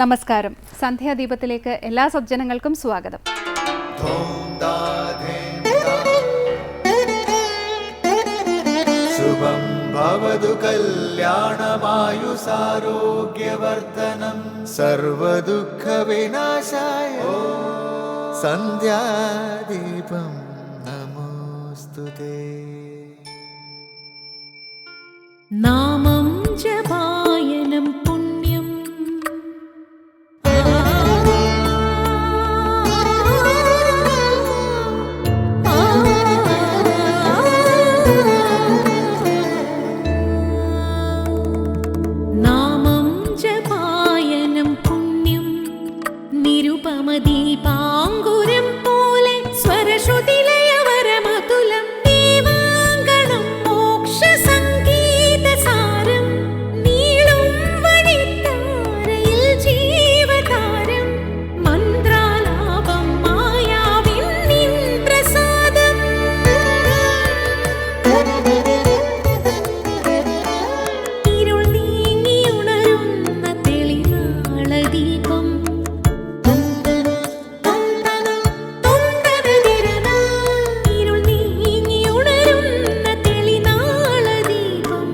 നമസ്കാരം. സന്ധ്യാദീപത്തിലേക്ക് എല്ലാ സജ്ജനങ്ങൾക്കും സ്വാഗതം. ശുഭം ഭവതു കല്യാണമായുസാരോഗ്യവർദ്ധനം സർവദുഃഖ വിനാശായ സന്ധ്യാദീപം നമോസ്തുതേ. നാമം ജപായനം പുണ്യം നാമം ജപായനം പുണ്യം നിരുപമദീപാങ്കുരം പോലെ സ്വരശ്രുതിലയവരമതുലം ദീവാങ്കണം മോക്ഷസംഗീതസാരം നീളും വഴിത്താരയിൽ ജീവതാരം മന്ത്രാലാപം മായാവിൻ നിൻ പ്രസാദം ഇരുൾ നീങ്ങിയുണരുന്ന തെളിനാളദീപം ഇരുൾ നീങ്ങിയുണരുന്ന തെളിനാളദീപം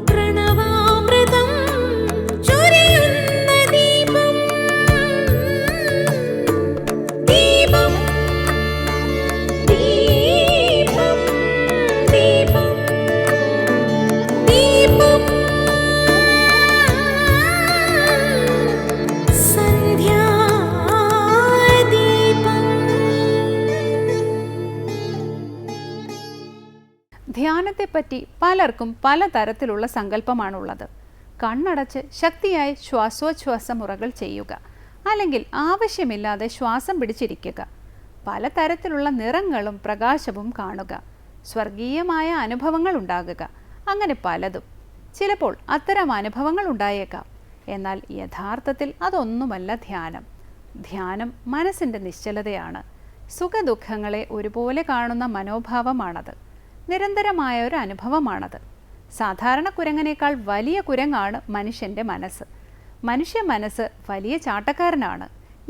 പ്രണവാമൃതം ചൊരിയുന്ന ദീപം ദീപം ദീപം ദീപം ദീപം ധ്യാനത്തെപ്പറ്റി പലർക്കും പലതരത്തിലുള്ള സങ്കല്പമാണുള്ളത്. കണ്ണടച്ച് ശക്തിയായി ശ്വാസോച്ഛ്വാസ മുറകൾ ചെയ്യുക, അല്ലെങ്കിൽ ആവശ്യമില്ലാതെ ശ്വാസം പിടിച്ചിരിക്കുക, പലതരത്തിലുള്ള നിറങ്ങളും പ്രകാശവും കാണുക, സ്വർഗീയമായ അനുഭവങ്ങൾ ഉണ്ടാകുക, അങ്ങനെ പലതും. ചിലപ്പോൾ അത്തരം അനുഭവങ്ങൾ ഉണ്ടായേക്കാം. എന്നാൽ യഥാർത്ഥത്തിൽ അതൊന്നുമല്ല ധ്യാനം. ധ്യാനം മനസ്സിൻ്റെ നിശ്ചലതയാണ്. സുഖദുഃഖങ്ങളെ ഒരുപോലെ കാണുന്ന മനോഭാവമാണത്. നിരന്തരമായ ഒരു അനുഭവമാണത്. സാധാരണ കുരങ്ങനേക്കാൾ വലിയ കുരങ്ങാണ് മനുഷ്യൻ്റെ മനസ്സ്. മനുഷ്യ മനസ്സ് വലിയ ചാട്ടക്കാരനാണ്,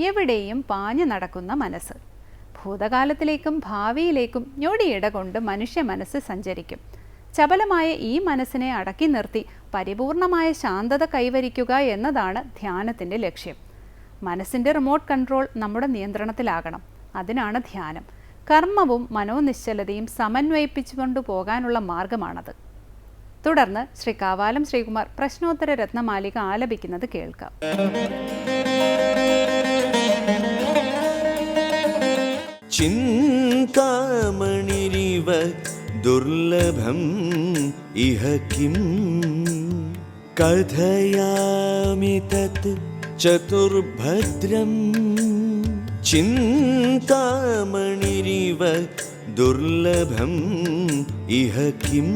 എവിടെയും പാഞ്ഞു നടക്കുന്ന മനസ്സ്. ഭൂതകാലത്തിലേക്കും ഭാവിയിലേക്കും ഞൊടിയിട കൊണ്ട് മനുഷ്യ മനസ്സ് സഞ്ചരിക്കും. ചപലമായ ഈ മനസ്സിനെ അടക്കി നിർത്തി പരിപൂർണമായ ശാന്തത കൈവരിക്കുക എന്നതാണ് ധ്യാനത്തിൻ്റെ ലക്ഷ്യം. മനസ്സിൻ്റെ റിമോട്ട് കൺട്രോൾ നമ്മുടെ നിയന്ത്രണത്തിലാകണം. അതിനാണ് ധ്യാനം. കർമ്മവും മനോനിശ്ചലതയും സമന്വയിപ്പിച്ചുകൊണ്ടു പോകാനുള്ള മാർഗമാണത്. തുടർന്ന് ശ്രീ കാവാലം ശ്രീകുമാർ പ്രശ്നോത്തര രത്നമാലിക ആലപിക്കുന്നത് കേൾക്കാം. ചിന്താമണിരിവ ദുർലഭം ഇഹ കിം കഥയാമി തത് ചതുർഭദ്രം. ചിന്താമണിരിവ ദുർലഭം ഇഹ കിം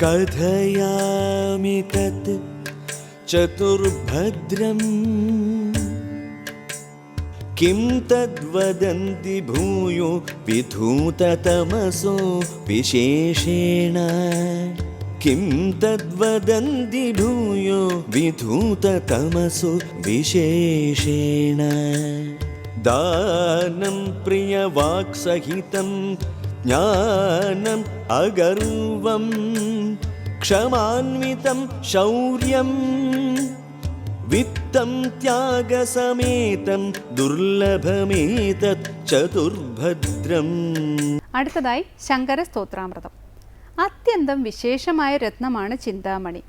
കഥയാമി തത് ചതുർഭദ്രം. കിം തദ്വദന്തി ഭൂയോ വിധൂതതമസോ വിശേഷേണ. കിം തദ്വദന്തി ഭൂയോ വിധൂതതമസോ വിശേഷേണ. ദാനം പ്രിയവാക്സഹിതം ജ്ഞാനം അഗർവം ക്ഷമാന്വിതം ശൗര്യം വിത്തം ത്യാഗസമേതം ദുർലഭമേതത് ചതുർഭദ്രം. അടുത്തതായി ശങ്കര സ്തോത്രാമൃതം. അത്യന്തം വിശേഷമായ രത്നമാണ് ചിന്താമണി.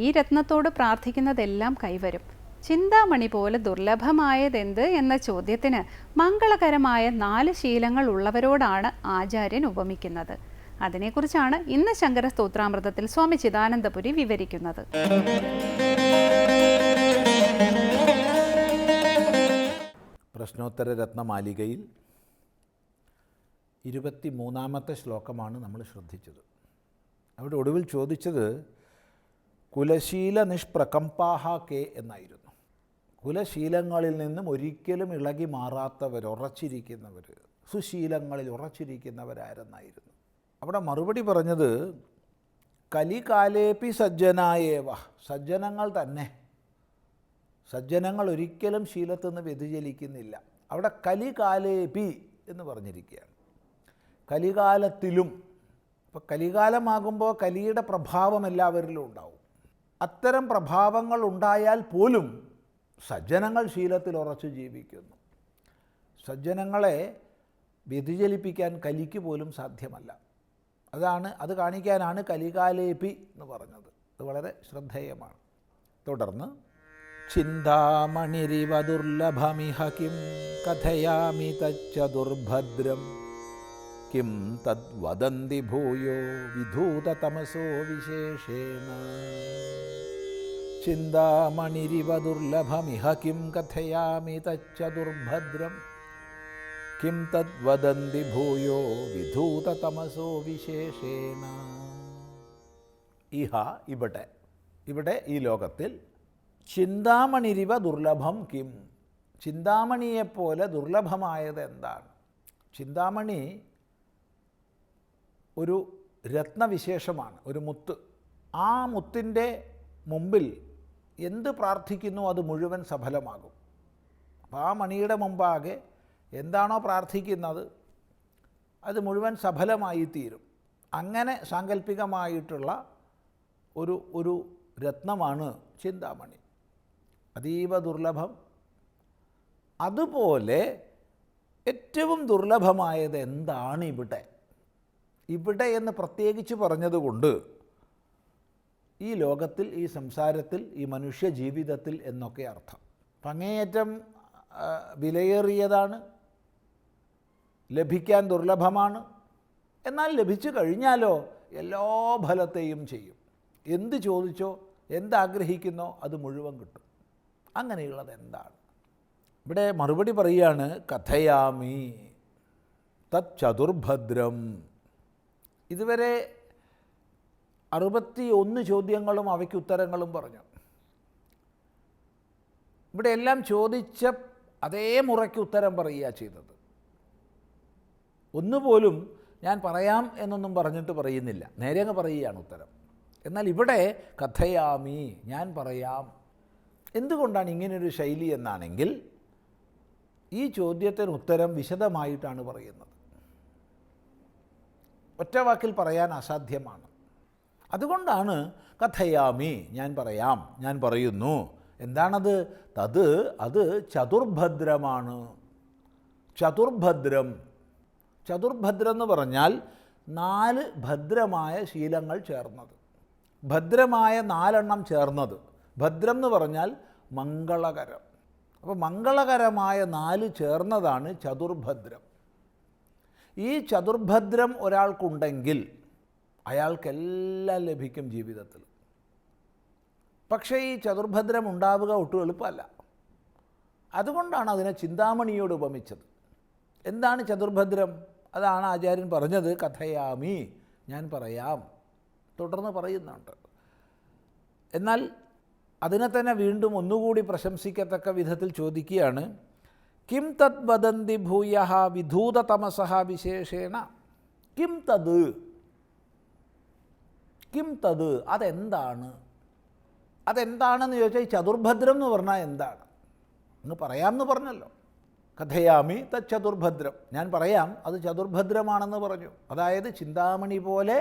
ഈ രത്നത്തോട് പ്രാർത്ഥിക്കുന്നതെല്ലാം കൈവരും. ചിന്താമണി പോലെ ദുർലഭമായതെന്ത് എന്ന ചോദ്യത്തിന് മംഗളകരമായ 4 ശീലങ്ങൾ ഉള്ളവരോടാണ് ആചാര്യൻ ഉപമിക്കുന്നത്. അതിനെക്കുറിച്ചാണ് ഇന്ന് ശങ്കര സ്തോത്രാമൃതത്തിൽ സ്വാമി ചിദാനന്ദപുരി വിവരിക്കുന്നത്. പ്രശ്നോത്തര രത്നമാലികയിൽ 23-ാമത്തെ ശ്ലോകമാണ് നമ്മൾ ശ്രദ്ധിച്ചത്. അവിടെ ഒടുവിൽ ചോദിച്ചത് കുലശീല നിഷ്പ്രകമ്പാഹ കെ എന്നായിരുന്നു. കുലശീലങ്ങളിൽ നിന്നും ഒരിക്കലും ഇളകി മാറാത്തവർ, ഉറച്ചിരിക്കുന്നവർ, സുശീലങ്ങളിൽ ഉറച്ചിരിക്കുന്നവരാരെന്നായിരുന്നു. അവിടെ മറുപടി പറഞ്ഞത് കലികാലേപി സജ്ജനായേവ, സജ്ജനങ്ങൾ തന്നെ, സജ്ജനങ്ങൾ ഒരിക്കലും ശീലത്തിൽ നിന്ന് വ്യതിചലിക്കുന്നില്ല. അവിടെ കലികാലേപി എന്ന് പറഞ്ഞിരിക്കുകയാണ്. കലികാലത്തിലും. ഇപ്പോൾ കലികാലമാകുമ്പോൾ കലിയുടെ പ്രഭാവം എല്ലാവരിലും ഉണ്ടാവും. അത്തരം പ്രഭാവങ്ങൾ ഉണ്ടായാൽ പോലും സജ്ജനങ്ങൾ ശീലത്തിൽ ഉറച്ചു ജീവിക്കുന്നു. സജ്ജനങ്ങളെ വ്യതിചലിപ്പിക്കാൻ കലിക്ക് പോലും സാധ്യമല്ല. അത് കാണിക്കാനാണ് കലികാലേപി എന്ന് പറഞ്ഞത്. അത് വളരെ ശ്രദ്ധേയമാണ്. തുടർന്ന് ചിന്താമണിരിവ ദുർലഭമിഹ കിം കഥയാമി തച്ചതുർഭദ്രം കിം തദ്വദന്തി ഭൂയോ വിധൂതതമസോ വിശേഷേണ. ചിന്താമണിരിവ ദുർലഭമിഹ കിം കഥയാമി തച്ചതുർഭദ്രം കിം തദ്വദന്തി ഭൂയോ വിധൂതതമസോ വിശേഷേണ. ഇഹ ഇവിടെ ഈ ലോകത്തിൽ ചിന്താമണിരിവ ദുർലഭം കിം, ചിന്താമണിയെപ്പോലെ ദുർലഭമായത് എന്താണ്? ചിന്താമണി ഒരു രത്നവിശേഷമാണ്, ഒരു മുത്ത്. ആ മുത്തിൻ്റെ മുമ്പിൽ എന്ത് പ്രാർത്ഥിക്കുന്നു അത് മുഴുവൻ സഫലമാകും. അപ്പോൾ ആ മണിയുടെ മുമ്പാകെ എന്താണോ പ്രാർത്ഥിക്കുന്നത് അത് മുഴുവൻ സഫലമായി തീരും. അങ്ങനെ സാങ്കല്പികമായിട്ടുള്ള ഒരു രത്നമാണ് ചിന്താമണി. അതീവ ദുർലഭം. അതുപോലെ ഏറ്റവും ദുർലഭമായത് എന്താണ് ഇവിടെ എന്ന് പ്രത്യേകിച്ച് പറഞ്ഞതുകൊണ്ട് ഈ ലോകത്തിൽ, ഈ സംസാരത്തിൽ, ഈ മനുഷ്യ ജീവിതത്തിൽ എന്നൊക്കെ അർത്ഥം. അങ്ങേയറ്റം വിലയേറിയതാണ്, ലഭിക്കാൻ ദുർലഭമാണ്. എന്നാൽ ലഭിച്ചു കഴിഞ്ഞാലോ എല്ലാ ഫലത്തെയും ചെയ്യും. എന്ത് ചോദിച്ചോ, എന്താഗ്രഹിക്കുന്നോ അത് മുഴുവൻ കിട്ടും. അങ്ങനെയുള്ളത് എന്താണ്? ഇവിടെ മറുപടി പറയുകയാണ്, കഥയാമി തത് ചതുർഭദ്രം. ഇതുവരെ 61 ചോദ്യങ്ങളും അവയ്ക്ക് ഉത്തരങ്ങളും പറഞ്ഞു. ഇവിടെ എല്ലാം ചോദിച്ച അതേ മുറയ്ക്ക് ഉത്തരം പറയുക ചെയ്തത്. ഒന്നുപോലും ഞാൻ പറയാം എന്നൊന്നും പറഞ്ഞിട്ട് പറയുന്നില്ല, നേരെ അങ്ങ് പറയുകയാണ് ഉത്തരം. എന്നാൽ ഇവിടെ കഥയാമി, ഞാൻ പറയാം. എന്തുകൊണ്ടാണ് ഇങ്ങനൊരു ശൈലി എന്നാണെങ്കിൽ, ഈ ചോദ്യത്തിന് ഉത്തരം വിശദമായിട്ടാണ് പറയുന്നത്. ഒറ്റ വാക്കിൽ പറയാൻ അസാധ്യമാണ്. അതുകൊണ്ടാണ് കഥയാമി, ഞാൻ പറയാം, ഞാൻ പറയുന്നു. എന്താണത്? അത് ചതുർഭദ്രമാണ്. ചതുർഭദ്രം എന്ന് പറഞ്ഞാൽ 4 ഭദ്രമായ ശീലങ്ങൾ ചേർന്നത്, ഭദ്രമായ 4 ചേർന്നത്. ഭദ്രം എന്ന് പറഞ്ഞാൽ മംഗളകരം. അപ്പോൾ മംഗളകരമായ 4 ചേർന്നതാണ് ചതുർഭദ്രം. ഈ ചതുർഭദ്രം ഒരാൾക്കുണ്ടെങ്കിൽ അയാൾക്കെല്ലാം ലഭിക്കും ജീവിതത്തിൽ. പക്ഷേ ഈ ചതുർഭദ്രം ഉണ്ടാവുക ഒട്ടും എളുപ്പമല്ല. അതുകൊണ്ടാണ് അതിനെ ചിന്താമണിയോട് ഉപമിച്ചത്. എന്താണ് ചതുർഭദ്രം? അതാണ് ആചാര്യൻ പറഞ്ഞത്, കഥയാമി, ഞാൻ പറയാം. തുടർന്ന് പറയുന്നുണ്ട്. എന്നാൽ അതിനെ തന്നെ വീണ്ടും ഒന്നുകൂടി പ്രശംസിക്കത്തക്ക വിധത്തിൽ ചോദിക്കുകയാണ്, കിം തദ് വദന്തി ഭൂയഃ വിധൂതതമസഃ വിശേഷേണ. കിം തത് അതെന്താണെന്ന് ചോദിച്ചാൽ ഈ ചതുർഭദ്രം എന്ന് പറഞ്ഞാൽ എന്താണ്? അങ്ങ് പറയാമെന്ന് പറഞ്ഞല്ലോ. കഥയാമി തത് ചതുർഭദ്രം, ഞാൻ പറയാം, അത് ചതുർഭദ്രമാണെന്ന് പറഞ്ഞു. അതായത് ചിന്താമണി പോലെ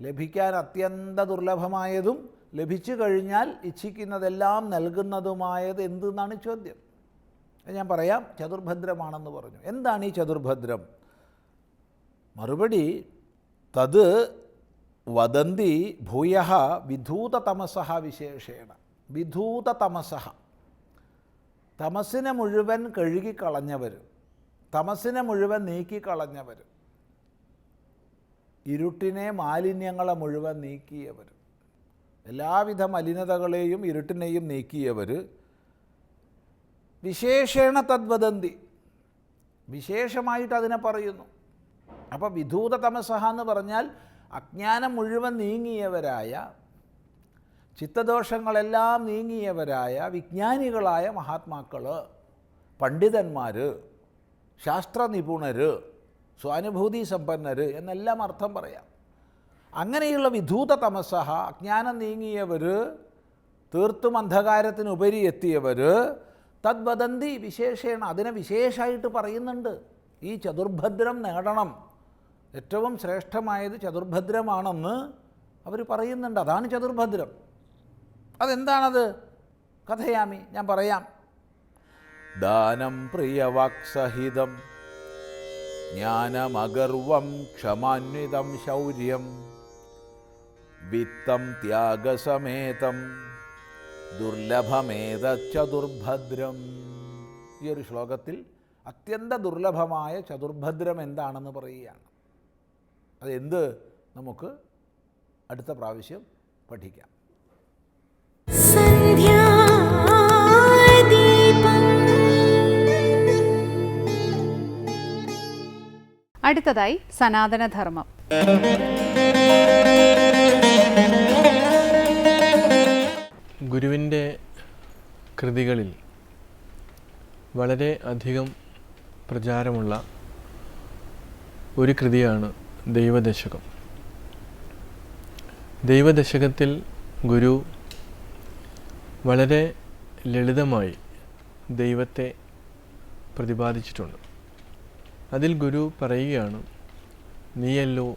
ലഭിക്കാൻ അത്യന്ത ദുർലഭമായതും ലഭിച്ചു കഴിഞ്ഞാൽ ഇച്ഛിക്കുന്നതെല്ലാം നൽകുന്നതുമായത് എന്തെന്നാണ് ചോദ്യം. ഞാൻ പറയാം, ചതുർഭദ്രമാണെന്ന് പറഞ്ഞു. എന്താണ് ഈ ചതുർഭദ്രം? മറുപടി, തത് വദന്തി ഭൂയഃ വിധൂതതമസഃ വിശേഷേണ. വിധൂതതമസഃ, തമസിനെ മുഴുവൻ കഴുകിക്കളഞ്ഞവർ, തമസിനെ മുഴുവൻ നീക്കിക്കളഞ്ഞവർ, ഇരുട്ടിനെ, മാലിന്യങ്ങളെ മുഴുവൻ നീക്കിയവർ, എല്ലാവിധ മലിനതകളെയും ഇരുട്ടിനെയും നീക്കിയവർ. വിശേഷേണ തദ്വദന്തി, വിശേഷമായിട്ട് അതിനെ പറയുന്നു. അപ്പോൾ വിധൂതതമസഃ എന്ന് പറഞ്ഞാൽ അജ്ഞാനം മുഴുവൻ നീങ്ങിയവരായ, ചിത്തദോഷങ്ങളെല്ലാം നീങ്ങിയവരായ വിജ്ഞാനികളായ മഹാത്മാക്കൾ, പണ്ഡിതന്മാർ, ശാസ്ത്രനിപുണർ, സ്വാനുഭൂതി സമ്പന്നർ എന്നെല്ലാം അർത്ഥം പറയാം. അങ്ങനെയുള്ള വിധൂതതമസഃ, അജ്ഞാനം നീങ്ങിയവർ തീർത്തും അന്ധകാരത്തിനുപരി എത്തിയവർ തദ്വദന്തി വിശേഷേണ, അതിനെ വിശേഷമായിട്ട് പറയുന്നുണ്ട്. ഈ ചതുർഭദ്രം നേടണം, ഏറ്റവും ശ്രേഷ്ഠമായത് ചതുർഭദ്രമാണെന്ന് അവർ പറയുന്നുണ്ട്. അതാണ് ചതുർഭദ്രം. അതെന്താണത്? കഥയാമി, ഞാൻ പറയാം. ദാനം പ്രിയവാക്സഹിതം ജ്ഞാനമഗർവം ക്ഷമാന്വിതം ശൗര്യം വിത്തം ത്യാഗസമേതം ദുർലഭമേതച്ചതുർഭദ്രം. ഈ ഒരു ശ്ലോകത്തിൽ അത്യന്ത ദുർലഭമായ ചതുർഭദ്രം എന്താണെന്ന് പറയുകയാണ്. അതെന്ത് നമുക്ക് അടുത്ത പ്രാവശ്യം പഠിക്കാം. അടുത്തതായി സനാതനധർമ്മം. ഗുരുവിൻ്റെ കൃതികളിൽ വളരെ അധികം പ്രചാരമുള്ള ഒരു കൃതിയാണ് ദൈവദശകം. ദൈവദശകത്തിൽ ഗുരു വളരെ ലളിതമായി ദൈവത്തെ പ്രതിപാദിച്ചിട്ടുണ്ട്. അതിൽ ഗുരു പറയുകയാണ്, നീയല്ലോ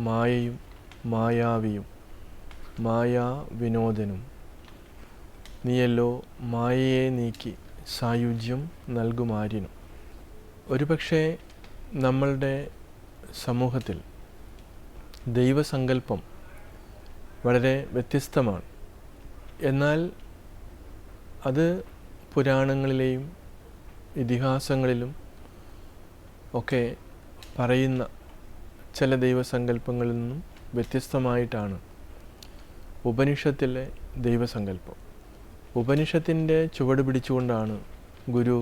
മായയും മായാവിയും മായാ വിനോദനും, നീയല്ലോ മായയെ നീക്കി സായുജ്യം നൽകുമാര്യനും. ഒരുപക്ഷെ നമ്മളുടെ സമൂഹത്തിൽ ദൈവസങ്കല്പം വളരെ വ്യത്യസ്തമാണ്. എന്നാൽ അത് പുരാണങ്ങളിലെയും ഇതിഹാസങ്ങളിലും ഒക്കെ പറയുന്ന ചില ദൈവസങ്കല്പങ്ങളിൽ നിന്നും വ്യത്യസ്തമായിട്ടാണ് ഉപനിഷത്തിലെ ദൈവസങ്കല്പം. ഉപനിഷത്തിൻ്റെ ചുവട് പിടിച്ചുകൊണ്ടാണ് ഗുരു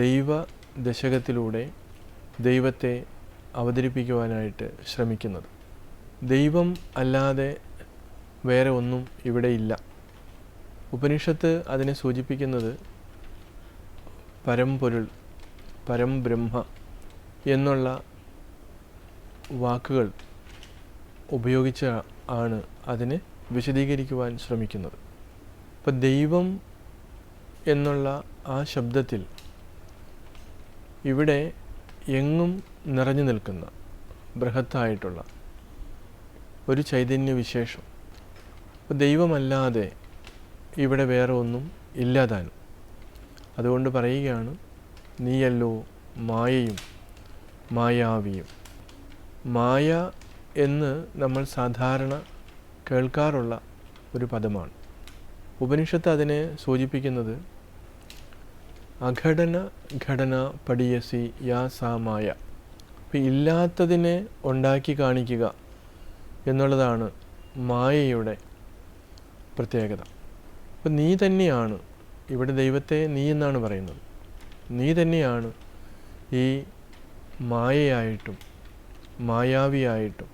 ദൈവദശകത്തിലൂടെ ദൈവത്തെ അവതരിപ്പിക്കുവാനായിട്ട് ശ്രമിക്കുന്നത്. ദൈവം അല്ലാതെ വേറെ ഒന്നും ഇവിടെ ഇല്ല. ഉപനിഷത്ത് അതിനെ സൂചിപ്പിക്കുന്നത് പരമ്പൊരുൾ, പരംബ്രഹ്മ എന്നുള്ള വാക്കുകൾ ഉപയോഗിച്ച് ആണ് അതിനെ വിശദീകരിക്കുവാൻ ശ്രമിക്കുന്നത്. അപ്പോൾ ദൈവം എന്നുള്ള ആ ശബ്ദത്തിൽ ഇവിടെ എങ്ങും നിറഞ്ഞു നിൽക്കുന്ന ബൃഹത്തായിട്ടുള്ള ഒരു ചൈതന്യവിശേഷം. അപ്പോൾ ദൈവമല്ലാതെ ഇവിടെ വേറെ ഒന്നും ഇല്ലാതാനും. അതുകൊണ്ട് പറയുകയാണ്, നീയല്ലോ മായയും മായാവിയും. മായ എന്ന് നമ്മൾ സാധാരണ കേൾക്കാറുള്ള ഒരു പദമാണ്. ഉപനിഷത്ത് അതിനെ സൂചിപ്പിക്കുന്നത് അഘടന ഘടന പടിയസി യാ സാ മായ. അപ്പം ഇല്ലാത്തതിനെ ഉണ്ടാക്കി കാണിക്കുക എന്നുള്ളതാണ് മായയുടെ പ്രത്യേകത. അപ്പം നീ തന്നെയാണ്, ഇവിടെ ദൈവത്തെ നീ എന്നാണ് പറയുന്നത്, നീ തന്നെയാണ് ഈ മായയായിട്ടും മായാവിയായിട്ടും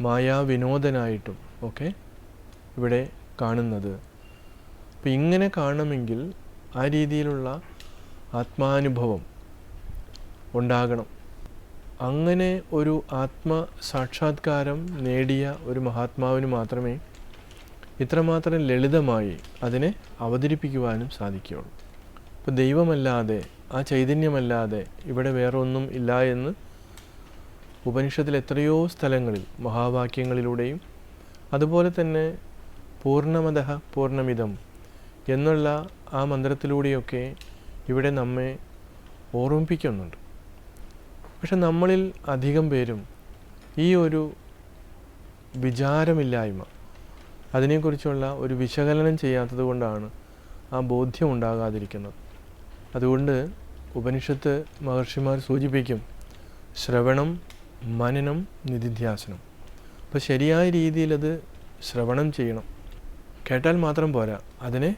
മായാവിനോദനായിട്ടും ഒക്കെ ഇവിടെ കാണുന്നത്. അപ്പം ഇങ്ങനെ കാണണമെങ്കിൽ ആ രീതിയിലുള്ള ആത്മാനുഭവം ഉണ്ടാകണം. അങ്ങനെ ഒരു ആത്മസാക്ഷാത്കാരം നേടിയ ഒരു മഹാത്മാവിന് മാത്രമേ ഇത്രമാത്രം ലളിതമായി അതിനെ അവതരിപ്പിക്കുവാനും സാധിക്കുകയുള്ളൂ. അപ്പോൾ ദൈവമല്ലാതെ, ആ ചൈതന്യമല്ലാതെ ഇവിടെ വേറെ ഒന്നും ഇല്ല എന്ന് ഉപനിഷത്തിൽ എത്രയോ സ്ഥലങ്ങളിൽ മഹാവാക്യങ്ങളിലൂടെയും അതുപോലെ തന്നെ പൂർണ്ണമതഃ പൂർണ്ണമിതം എന്നുള്ള ആ മന്ത്രത്തിലൂടെയൊക്കെ ഇവിടെ നമ്മെ ഓർമ്മിപ്പിക്കുന്നുണ്ട്. പക്ഷെ നമ്മളിൽ അധികം പേരും ഈ ഒരു വിചാരമില്ലായ്മ, അതിനെക്കുറിച്ചുള്ള ഒരു വിശകലനം ചെയ്യാത്തത് കൊണ്ടാണ് ആ ബോധ്യം ഉണ്ടാകാതിരിക്കുന്നത്. അതുകൊണ്ട് ഉപനിഷത്ത് മഹർഷിമാർ സൂചിപ്പിക്കും ശ്രവണം, മനനം, നിധിധ്യാസനം. അപ്പോൾ ശരിയായ രീതിയിലത് ശ്രവണം ചെയ്യണം. കേട്ടാൽ മാത്രം പോരാ, അതിനെ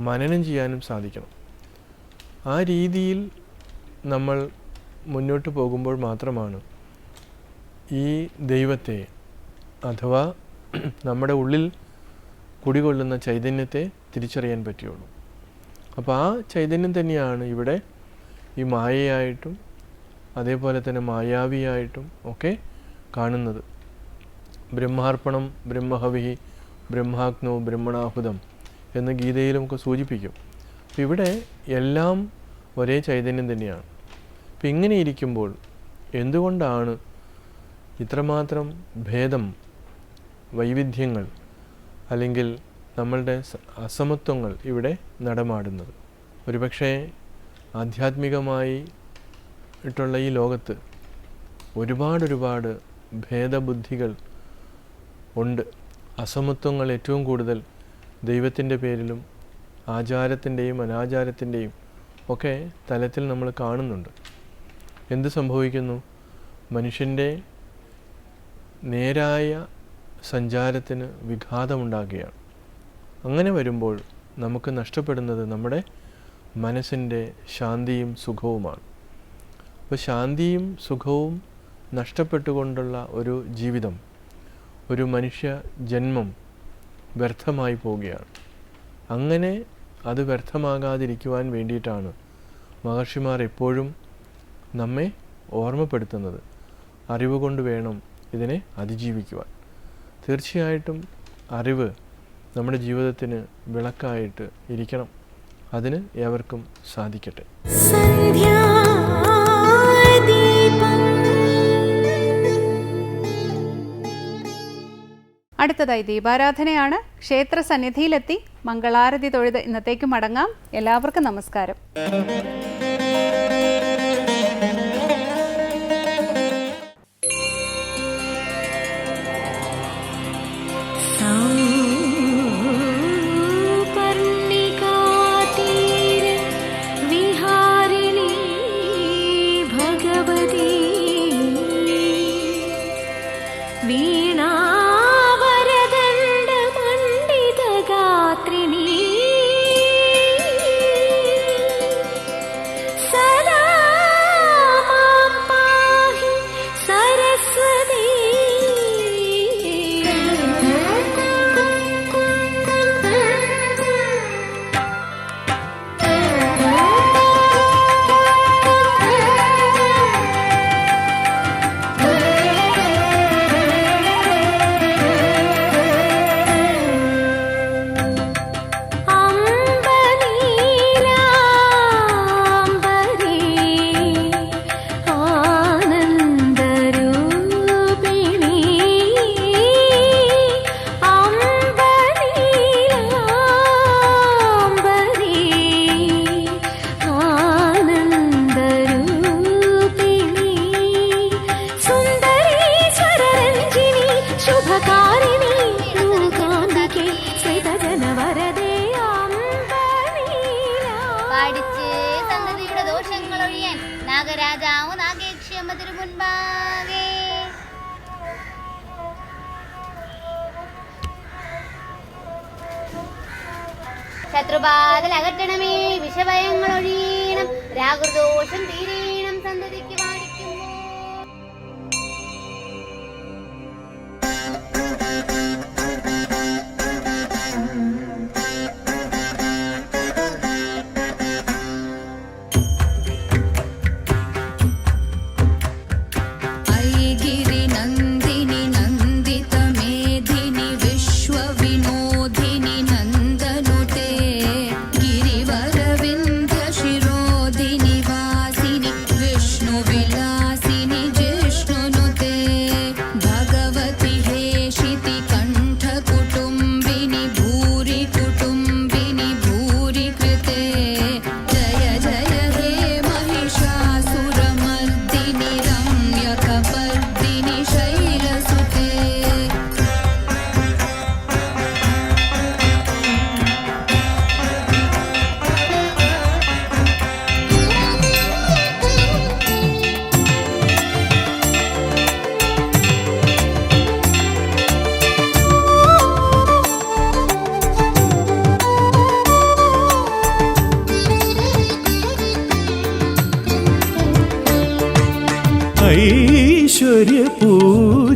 മനനം ചെയ്യാനും സാധിക്കണം. ആ രീതിയിൽ നമ്മൾ മുന്നോട്ട് പോകുമ്പോൾ മാത്രമാണ് ഈ ദൈവത്തെ അഥവാ നമ്മുടെ ഉള്ളിൽ കുടികൊള്ളുന്ന ചൈതന്യത്തെ തിരിച്ചറിയാൻ പറ്റുകയുള്ളൂ. അപ്പോൾ ആ ചൈതന്യം തന്നെയാണ് ഇവിടെ ഈ മായയായിട്ടും അതേപോലെ തന്നെ മായാവിയായിട്ടും ഒക്കെ കാണുന്നത്. ബ്രഹ്മാർപ്പണം ബ്രഹ്മഹവിഹി ബ്രഹ്മാഗ്നോ ബ്രഹ്മണാഹുതം എന്ന് ഗീതയിലും ഒക്കെ സൂചിപ്പിക്കും. അപ്പം ഇവിടെ എല്ലാം ഒരേ ചൈതന്യം തന്നെയാണ്. അപ്പം ഇങ്ങനെ ഇരിക്കുമ്പോൾ എന്തുകൊണ്ടാണ് ഇത്രമാത്രം ഭേദം, വൈവിധ്യങ്ങൾ അല്ലെങ്കിൽ നമ്മളുടെ അസമത്വങ്ങൾ ഇവിടെ നടമാടുന്നത്? ഒരുപക്ഷെ ആധ്യാത്മികമായി ട്ടുള്ള ഈ ലോകത്ത് ഒരുപാട് ഭേദബുദ്ധികൾ ഉണ്ട്. അസമത്വങ്ങൾ ഏറ്റവും കൂടുതൽ ദൈവത്തിൻ്റെ പേരിലും ആചാരത്തിൻ്റെയും അനാചാരത്തിൻ്റെയും ഒക്കെ തലത്തിൽ നമ്മൾ കാണുന്നുണ്ട്. എന്ത് സംഭവിക്കുന്നു? മനുഷ്യൻ്റെ നേരായ സഞ്ചാരത്തിന് വിഘാതമുണ്ടാകുകയാണ്. അങ്ങനെ വരുമ്പോൾ നമുക്ക് നഷ്ടപ്പെടുന്നത് നമ്മുടെ മനസ്സിൻ്റെ ശാന്തിയും സുഖവുമാണ്. അപ്പോൾ ശാന്തിയും സുഖവും നഷ്ടപ്പെട്ടുകൊണ്ടുള്ള ഒരു ജീവിതം, ഒരു മനുഷ്യ ജന്മം വ്യർത്ഥമായി പോവുകയാണ്. അങ്ങനെ അത് വ്യർത്ഥമാകാതിരിക്കുവാൻ വേണ്ടിയിട്ടാണ് മഹർഷിമാർ എപ്പോഴും നമ്മെ ഓർമ്മപ്പെടുത്തുന്നത്. അറിവ് കൊണ്ട് വേണം ഇതിനെ അതിജീവിക്കുവാൻ. തീർച്ചയായിട്ടും അറിവ് നമ്മുടെ ജീവിതത്തിന് വിളക്കായിട്ട് ഇരിക്കണം. അതിന് ഏവർക്കും സാധിക്കട്ടെ. അടുത്തതായി ദീപാരാധനയാണ്. ക്ഷേത്ര സന്നിധിയിലെത്തി മംഗളാരതി തൊഴുത് ഇന്നത്തേക്ക് മടങ്ങാം. എല്ലാവർക്കും നമസ്കാരം. നാഗരാജാവു നാഗേക്ഷ്യമ്മ തിരുമുൻപാകെ ശത്രുബാധൽ അകറ്റണമേ, വിഷഭയങ്ങൾ ഒഴിയണം, രാഗദോഷം തീരണം, സന്തതിക്ക് വാഴിക്കുമോ.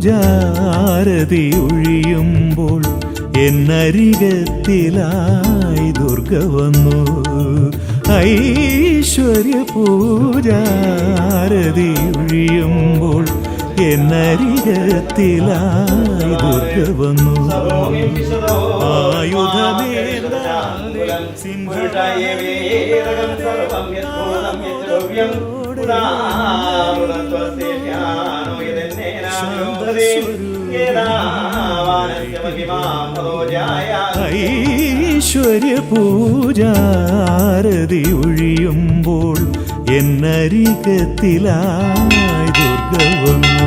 ഐശ്വര്യപൂജാരതി ഒഴിയുമ്പോൾ എന്നരികത്തിലായി ദുർഗ വന്നു. ഐശ്വര്യപൂജാരതി ഒഴിയുമ്പോൾ എന്നരികത്തിലായി ദുർഗ വന്നു. ആയുധമേന്താതെ ഐശ്വര്യ പൂജാരതി ഒഴിയുമ്പോൾ എന്നരികത്തിലായി ദുർഗ വന്നു.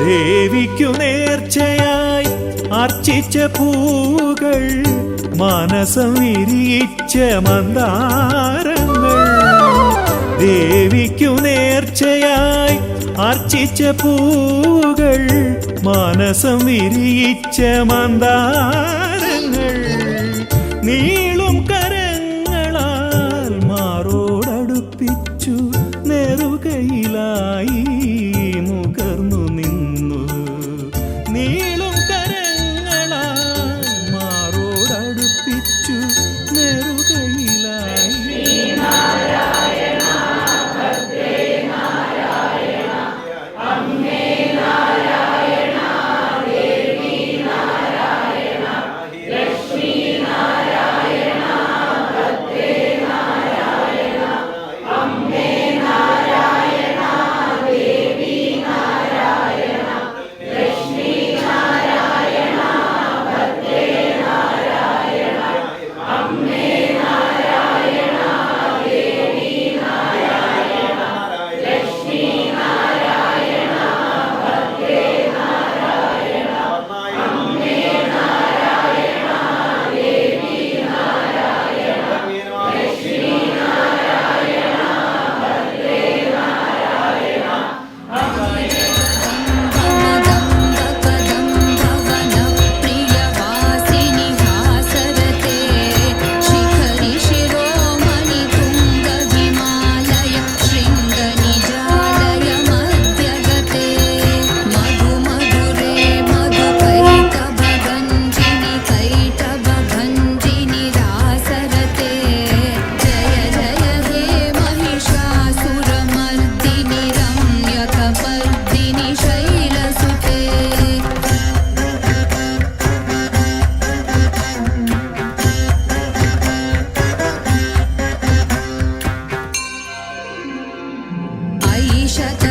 ദേവിക്കു നേർച്ചയായി അർച്ചിച്ച പൂകൾ, മാനസം വിരിയിച്ച മന്ദാരങ്ങൾ. ദേവിക്കു നേർച്ചയായി അർച്ചിച്ച പൂകൾ, മാനസം വിരിയിച്ച മന്ദാരങ്ങൾ. നീളും കരങ്ങളാൽ മാറോടടുപ്പിച്ചു നെറുകയിലായി മുകർന്നു നിന്നു. നീളും കരങ്ങളാൽ മാറോടടുപ്പിച്ചു നെറുകയിലായി. शत